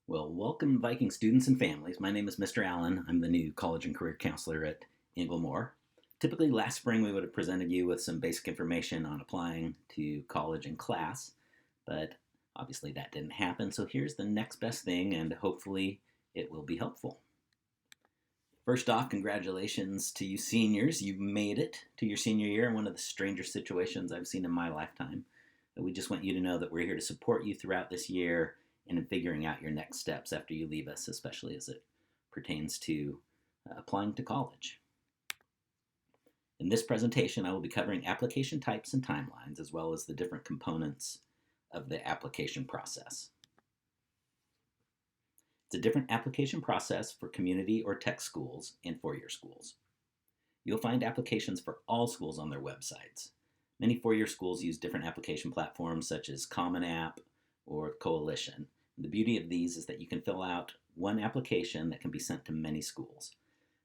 Well, welcome, Viking students and families. My name is Mr. Allen. I'm the new college and career counselor at Inglemoor. Typically, last spring we would have presented you with some basic information on applying to college and class, but obviously that didn't happen. So here's the next best thing, and hopefully it will be helpful. First off, congratulations to you seniors. You've made it to your senior year in one of the strangest situations I've seen in my lifetime. We just want you to know that we're here to support you throughout this year and in figuring out your next steps after you leave us, especially as it pertains to applying to college. In this presentation, I will be covering application types and timelines, as well as the different components of the application process. It's a different application process for community or tech schools and four-year schools. You'll find applications for all schools on their websites. Many four-year schools use different application platforms such as Common App or Coalition. The beauty of these is that you can fill out one application that can be sent to many schools.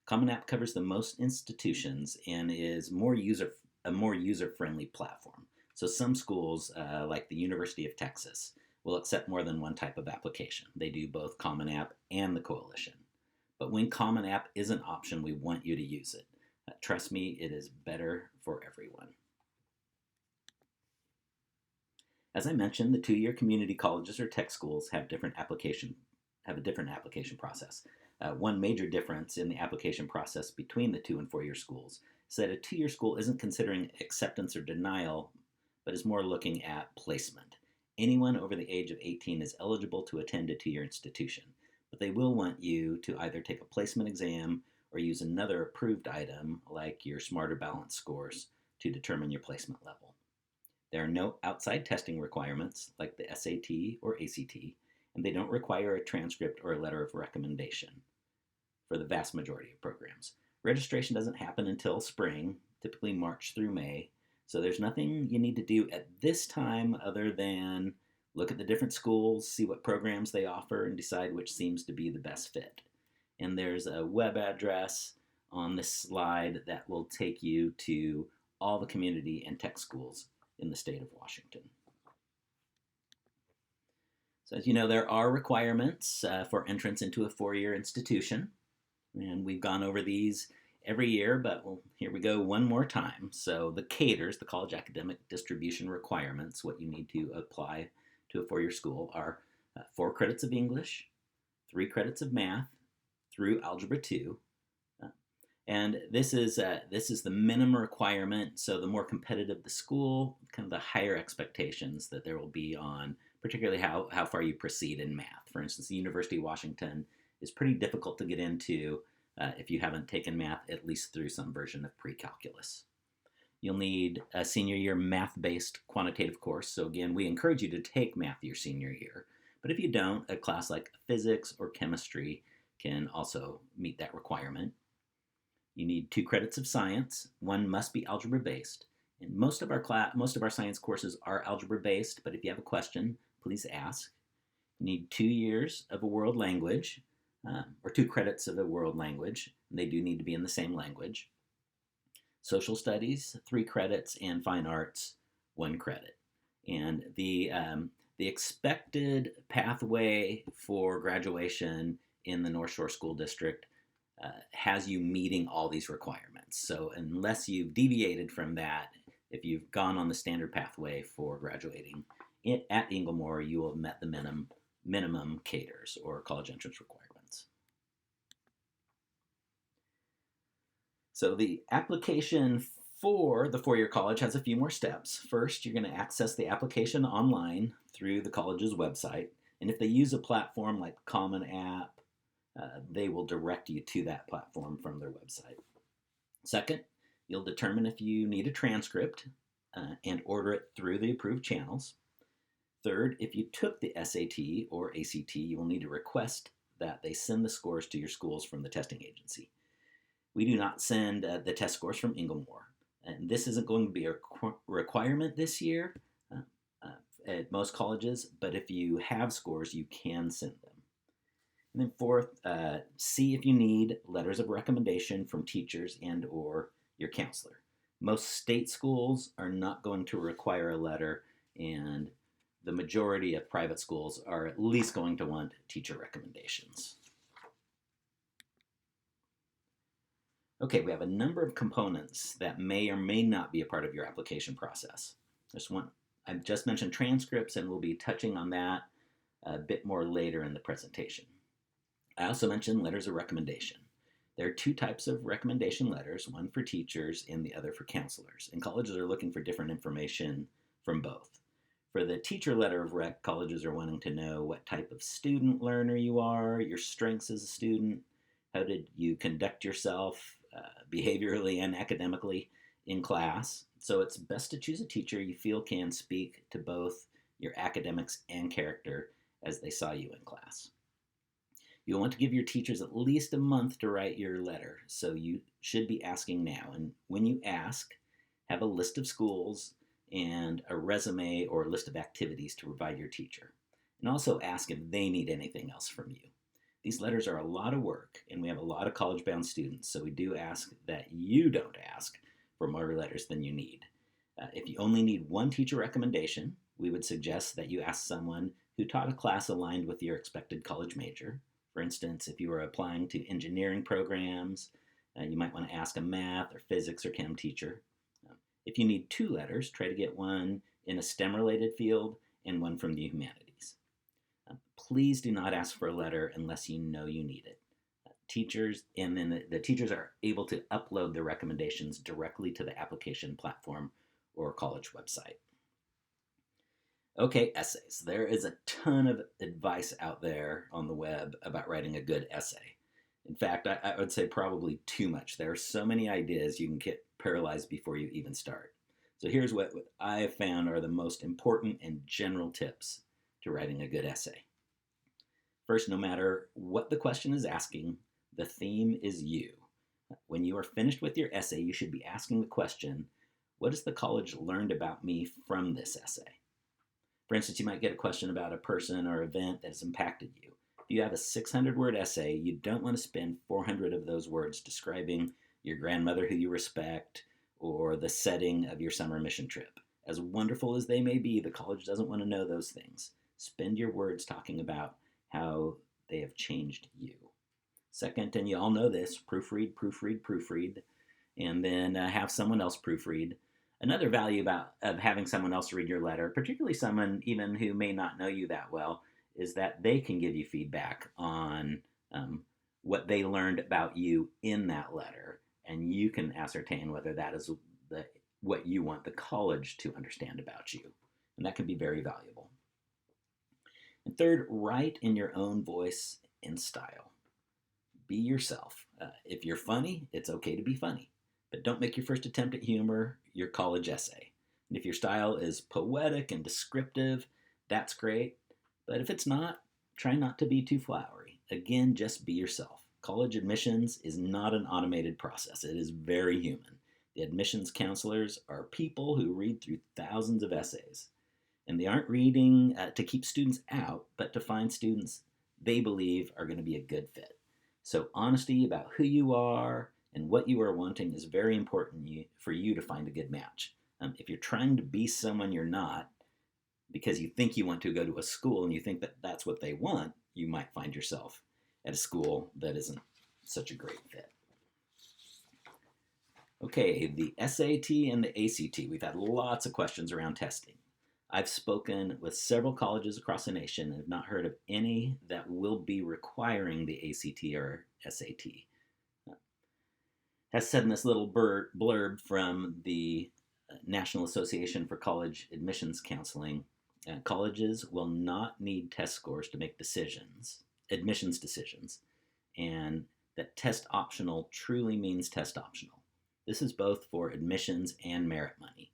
Common App covers the most institutions and is a more user-friendly platform. So some schools, like the University of Texas, will accept more than one type of application. They do both Common App and the Coalition. But when Common App is an option, we want you to use it. Trust me, it is better for everyone. As I mentioned, the two-year community colleges or tech schools have a different application process. One major difference in the application process between the two and four-year schools is that a two-year school isn't considering acceptance or denial, but is more looking at placement. Anyone over the age of 18 is eligible to attend a two-year institution, but they will want you to either take a placement exam or use another approved item like your Smarter Balance scores to determine your placement level. There are no outside testing requirements like the SAT or ACT, and they don't require a transcript or a letter of recommendation for the vast majority of programs. Registration doesn't happen until spring, typically March through May, so there's nothing you need to do at this time other than look at the different schools, see what programs they offer, and decide which seems to be the best fit. And there's a web address on this slide that will take you to all the community and tech schools in the state of Washington. So as you know, there are requirements for entrance into a four-year institution, and we've gone over these every year, but here we go one more time. So the CADRs, the College Academic Distribution Requirements, what you need to apply to a four-year school are 4 credits of English, 3 credits of math through Algebra 2, and this is the minimum requirement. So the more competitive the school, kind of the higher expectations that there will be on particularly how far you proceed in math. For instance, the University of Washington is pretty difficult to get into if you haven't taken math at least through some version of pre-calculus. You'll need a senior year math-based quantitative course. So again, we encourage you to take math your senior year. But if you don't, a class like physics or chemistry can also meet that requirement. You need 2 credits of science. One must be algebra-based. And most of our science courses are algebra-based, but if you have a question, please ask. You need 2 years of a world language, or 2 credits of a world language. And they do need to be in the same language. Social studies, 3 credits, and fine arts, 1 credit. And the expected pathway for graduation in the North Shore School District has you meeting all these requirements. So unless you've deviated from that, if you've gone on the standard pathway for graduating at Inglemoor, you will have met the minimum CADRs or college entrance requirements. So the application for the four-year college has a few more steps. First, you're going to access the application online through the college's website. And if they use a platform like Common App, they will direct you to that platform from their website. Second, you'll determine if you need a transcript and order it through the approved channels. Third, if you took the SAT or ACT, you will need to request that they send the scores to your schools from the testing agency. We do not send the test scores from Inglemoor, and this isn't going to be a requirement this year at most colleges, but if you have scores, you can send them. And then fourth, see if you need letters of recommendation from teachers and or your counselor. Most state schools are not going to require a letter, and the majority of private schools are at least going to want teacher recommendations. Okay, we have a number of components that may or may not be a part of your application process. There's one, I've just mentioned transcripts, and we'll be touching on that a bit more later in the presentation. I also mentioned letters of recommendation. There are two types of recommendation letters, one for teachers and the other for counselors. And colleges are looking for different information from both. For the teacher letter of rec, colleges are wanting to know what type of student learner you are, your strengths as a student, how did you conduct yourself behaviorally and academically in class. So it's best to choose a teacher you feel can speak to both your academics and character as they saw you in class. You'll want to give your teachers at least a month to write your letter, so you should be asking now. And when you ask, have a list of schools and a resume or a list of activities to provide your teacher. And also ask if they need anything else from you. These letters are a lot of work, and we have a lot of college-bound students, so we do ask that you don't ask for more letters than you need. If you only need one teacher recommendation, we would suggest that you ask someone who taught a class aligned with your expected college major. For instance, if you were applying to engineering programs, you might want to ask a math or physics or chem teacher. If you need two letters, try to get one in a STEM-related field and one from the humanities. Please do not ask for a letter unless you know you need it. Teachers, and then the teachers are able to upload their recommendations directly to the application platform or college website. Okay, essays. There is a ton of advice out there on the web about writing a good essay. In fact, I would say probably too much. There are so many ideas you can get paralyzed before you even start. So here's what I have found are the most important and general tips to writing a good essay. First, no matter what the question is asking, the theme is you. When you are finished with your essay, you should be asking the question, what has the college learned about me from this essay? For instance, you might get a question about a person or event that has impacted you. If you have a 600-word essay, you don't want to spend 400 of those words describing your grandmother who you respect or the setting of your summer mission trip. As wonderful as they may be, the college doesn't want to know those things. Spend your words talking about how they have changed you. Second, and you all know this, proofread, proofread, proofread, and then have someone else proofread. Another value of having someone else read your letter, particularly someone even who may not know you that well, is that they can give you feedback on what they learned about you in that letter, and you can ascertain whether that is what you want the college to understand about you. And that can be very valuable. And third, write in your own voice and style. Be yourself. If you're funny, it's okay to be funny. But don't make your first attempt at humor your college essay. And if your style is poetic and descriptive, that's great. But if it's not, try not to be too flowery. Again, just be yourself. College admissions is not an automated process. It is very human. The admissions counselors are people who read through thousands of essays. And they aren't reading to keep students out, but to find students they believe are going to be a good fit. So honesty about who you are and what you are wanting is very important for you to find a good match. If you're trying to be someone you're not because you think you want to go to a school and you think that that's what they want, you might find yourself at a school that isn't such a great fit. Okay, the SAT and the ACT. We've had lots of questions around testing. I've spoken with several colleges across the nation and have not heard of any that will be requiring the ACT or SAT. As said in this little blurb from the National Association for College Admissions Counseling, colleges will not need test scores to make admissions decisions, and that test optional truly means test optional. This is both for admissions and merit money.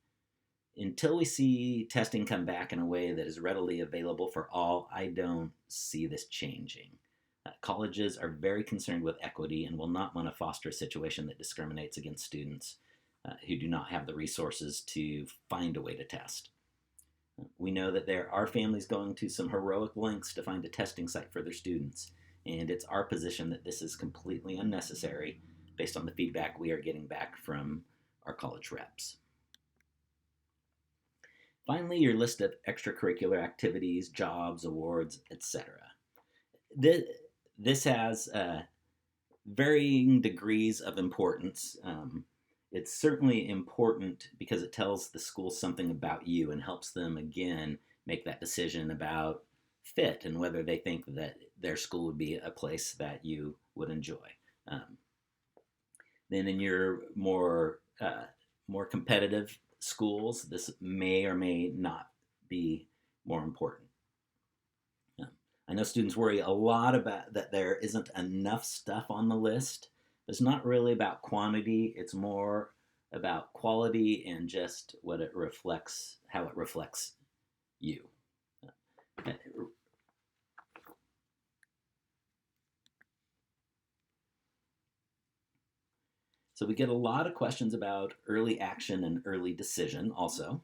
Until we see testing come back in a way that is readily available for all, I don't see this changing. Colleges are very concerned with equity and will not want to foster a situation that discriminates against students who do not have the resources to find a way to test. We know that there are families going to some heroic lengths to find a testing site for their students, and it's our position that this is completely unnecessary based on the feedback we are getting back from our college reps. Finally, your list of extracurricular activities, jobs, awards, etc. This, this has varying degrees of importance. It's certainly important because it tells the school something about you and helps them, again, make that decision about fit and whether they think that their school would be a place that you would enjoy. Um, then in your more competitive schools, this may or may not be more important. I know students worry a lot about that there isn't enough stuff on the list. It's not really about quantity, it's more about quality and just what it reflects, how it reflects you. So we get a lot of questions about early action and early decision also.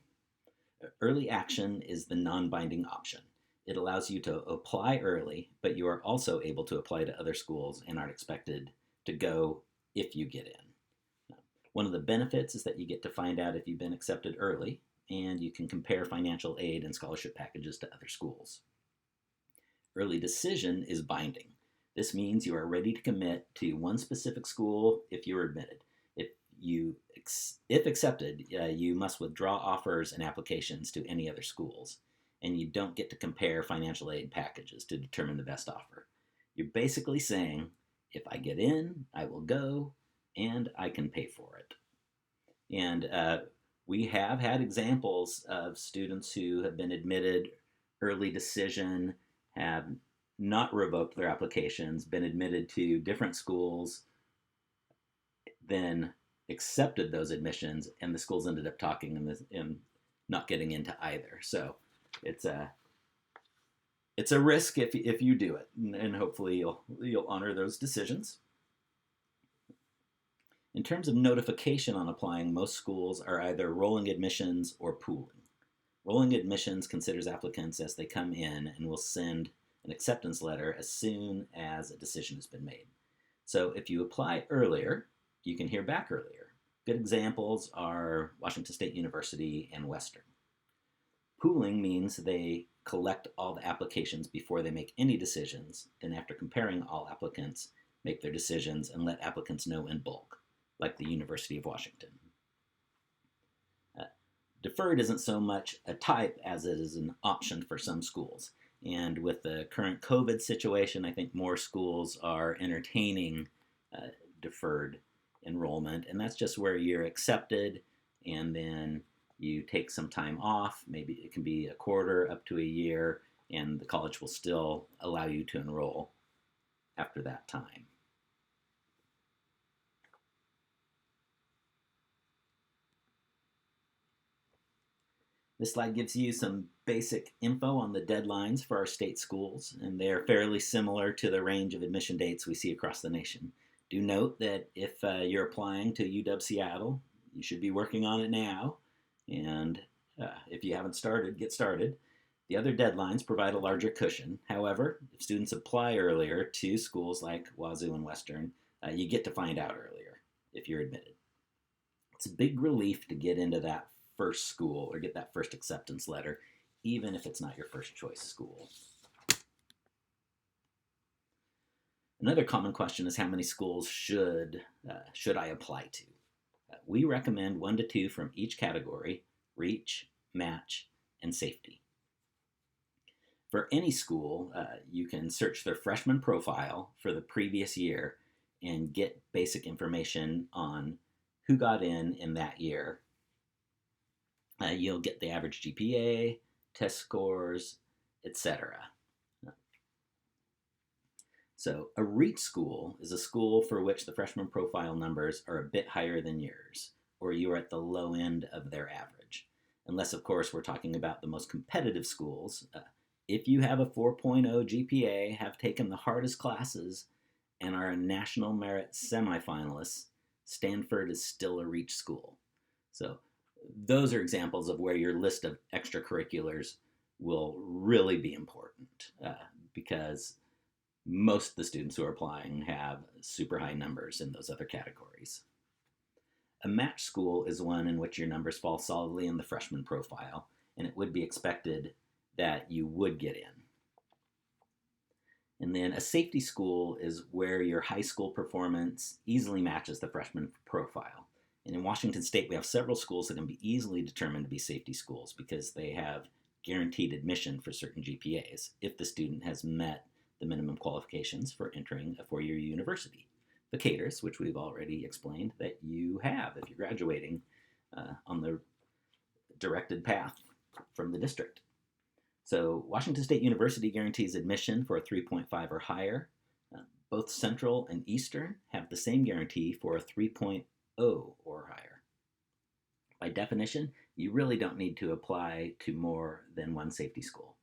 Early action is the non-binding option. It allows you to apply early, but you are also able to apply to other schools and aren't expected to go if you get in. One of the benefits is that you get to find out if you've been accepted early, and you can compare financial aid and scholarship packages to other schools. Early decision is binding. This means you are ready to commit to one specific school if you are admitted. If accepted, you must withdraw offers and applications to any other schools, and you don't get to compare financial aid packages to determine the best offer. You're basically saying, if I get in, I will go, and I can pay for it. And we have had examples of students who have been admitted early decision, have not revoked their applications, been admitted to different schools, then accepted those admissions, and the schools ended up talking and not getting into either. So it's a risk if you do it, and hopefully you'll honor those decisions. In terms of notification on applying, most schools are either rolling admissions or pooling. Rolling admissions considers applicants as they come in and will send an acceptance letter as soon as a decision has been made. So if you apply earlier, you can hear back earlier. Good examples are Washington State University and Western. Pooling means they collect all the applications before they make any decisions, then after comparing all applicants, make their decisions and let applicants know in bulk, like the University of Washington. Deferred isn't so much a type as it is an option for some schools. And with the current COVID situation, I think more schools are entertaining deferred enrollment, and that's just where you're accepted and then you take some time off. Maybe it can be a quarter up to a year, and the college will still allow you to enroll after that time. This slide gives you some basic info on the deadlines for our state schools, and they are fairly similar to the range of admission dates we see across the nation. Do note that if you're applying to UW Seattle, you should be working on it now, and if you haven't started, get started. The other deadlines provide a larger cushion. However, if students apply earlier to schools like Wazoo and Western, you get to find out earlier if you're admitted. It's a big relief to get into that first school or get that first acceptance letter, even if it's not your first choice school. Another common question is how many schools should I apply to? We recommend 1 to 2 from each category: reach, match, and safety. For any school, you can search their freshman profile for the previous year and get basic information on who got in that year. You'll get the average GPA, test scores, etc. So a REACH school is a school for which the freshman profile numbers are a bit higher than yours, or you are at the low end of their average. Unless, of course, we're talking about the most competitive schools. If you have a 4.0 GPA, have taken the hardest classes, and are a national merit semifinalist, Stanford is still a REACH school. So those are examples of where your list of extracurriculars will really be important because most of the students who are applying have super high numbers in those other categories. A match school is one in which your numbers fall solidly in the freshman profile, and it would be expected that you would get in. And then a safety school is where your high school performance easily matches the freshman profile. And in Washington State, we have several schools that can be easily determined to be safety schools because they have guaranteed admission for certain GPAs if the student has met the minimum qualifications for entering a four-year university. The CATRs, which we've already explained that you have if you're graduating on the directed path from the district. So Washington State University guarantees admission for a 3.5 or higher. Both Central and Eastern have the same guarantee for a 3.0 or higher. By definition, you really don't need to apply to more than one safety school.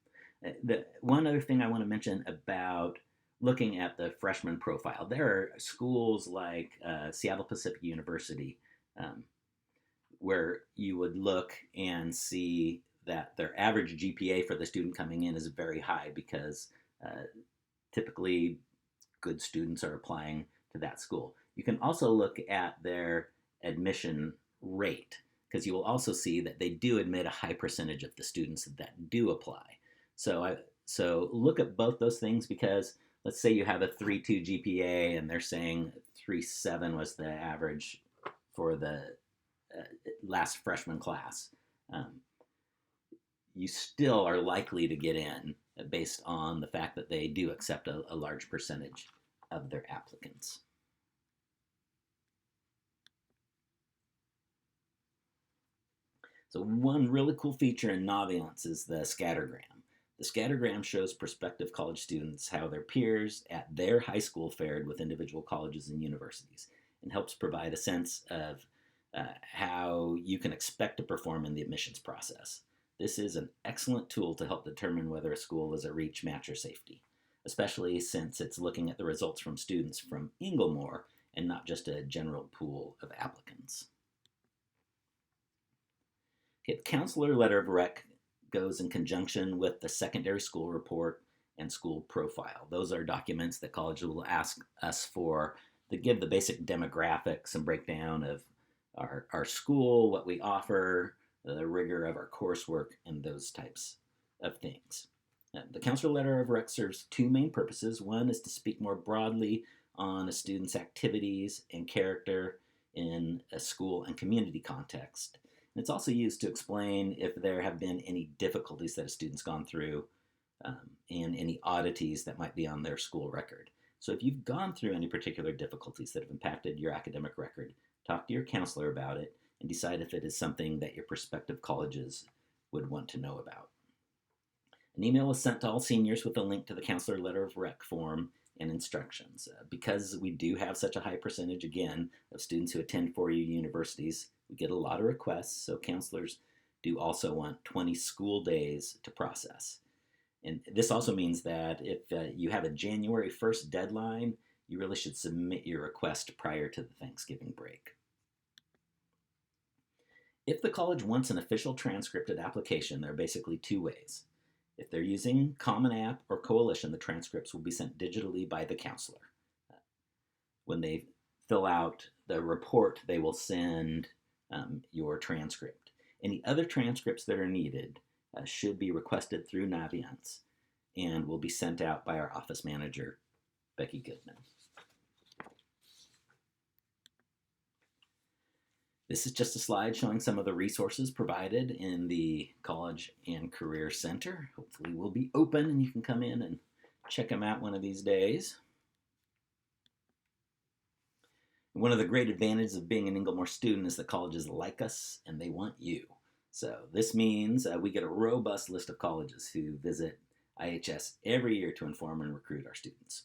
One other thing I want to mention about looking at the freshman profile, there are schools like Seattle Pacific University where you would look and see that their average GPA for the student coming in is very high because typically good students are applying to that school. You can also look at their admission rate because you will also see that they do admit a high percentage of the students that do apply. So look at both those things because let's say you have a 3.2 GPA and they're saying 3.7 was the average for the last freshman class. You still are likely to get in based on the fact that they do accept a large percentage of their applicants. So one really cool feature in Naviance is the scattergram. The scattergram shows prospective college students how their peers at their high school fared with individual colleges and universities and helps provide a sense of how you can expect to perform in the admissions process. This is an excellent tool to help determine whether a school is a reach, match, or safety, especially since it's looking at the results from students from Inglemoor and not just a general pool of applicants. Okay, the counselor letter of rec goes in conjunction with the secondary school report and school profile. Those are documents that colleges will ask us for to give the basic demographics and breakdown of our school, what we offer, the rigor of our coursework, and those types of things. The counselor letter of rec serves two main purposes. One is to speak more broadly on a student's activities and character in a school and community context. And it's also used to explain if there have been any difficulties that a student's gone through and any oddities that might be on their school record. So if you've gone through any particular difficulties that have impacted your academic record, talk to your counselor about it and decide if it is something that your prospective colleges would want to know about. An email is sent to all seniors with a link to the counselor letter of rec form and instructions. Because we do have such a high percentage, again, of students who attend four-year universities, we get a lot of requests, so counselors do also want 20 school days to process. And this also means that if you have a January 1st deadline, you really should submit your request prior to the Thanksgiving break. If the college wants an official transcripted application, there are basically two ways. If they're using Common App or Coalition, the transcripts will be sent digitally by the counselor. When they fill out the report, they will send your transcript. Any other transcripts that are needed should be requested through Naviance and will be sent out by our office manager, Becky Goodman. This is just a slide showing some of the resources provided in the College and Career Center. Hopefully we'll be open and you can come in and check them out one of these days. One of the great advantages of being an Inglemoor student is that colleges like us and they want you. So this means we get a robust list of colleges who visit IHS every year to inform and recruit our students.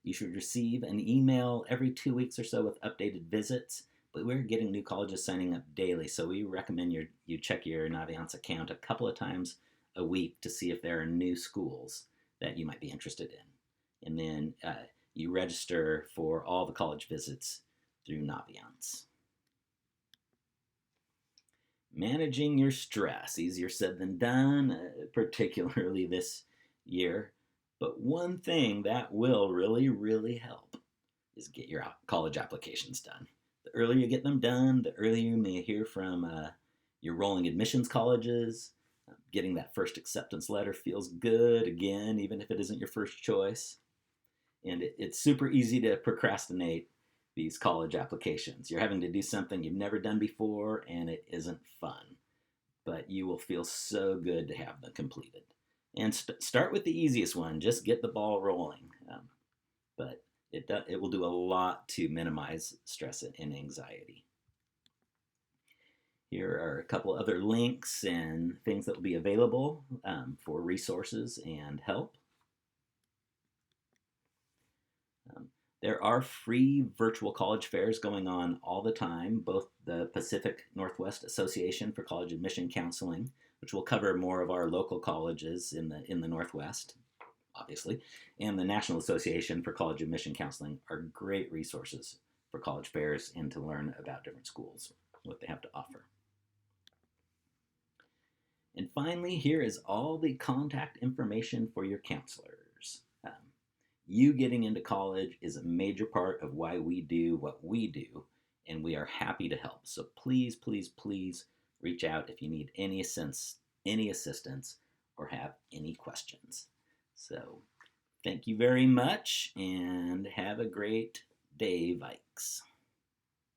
You should receive an email every 2 weeks or so with updated visits, but we're getting new colleges signing up daily, so we recommend you check your Naviance account a couple of times a week to see if there are new schools that you might be interested in. And then you register for all the college visits through Naviance. Managing your stress, easier said than done, particularly this year. But one thing that will really help is get your college applications done. The earlier you get them done, the earlier you may hear from You're rolling admissions colleges. Getting that first acceptance letter feels good, again, even if it isn't your first choice. And it's super easy to procrastinate these college applications. You're having to do something you've never done before, and it isn't fun. But you will feel so good to have them completed. And start with the easiest one. Just get the ball rolling. But it will do a lot to minimize stress and anxiety. Here are a couple other links and things that will be available for resources and help. There are free virtual college fairs going on all the time, both the Pacific Northwest Association for College Admission Counseling, which will cover more of our local colleges in the Northwest, obviously, and the National Association for College Admission Counseling are great resources for college fairs and to learn about different schools, what they have to offer. And finally, here is all the contact information for your counselors. You getting into college is a major part of why we do what we do, and we are happy to help. So please, please, please reach out if you need any assistance, or have any questions. So thank you very much, and have a great day, Vikes.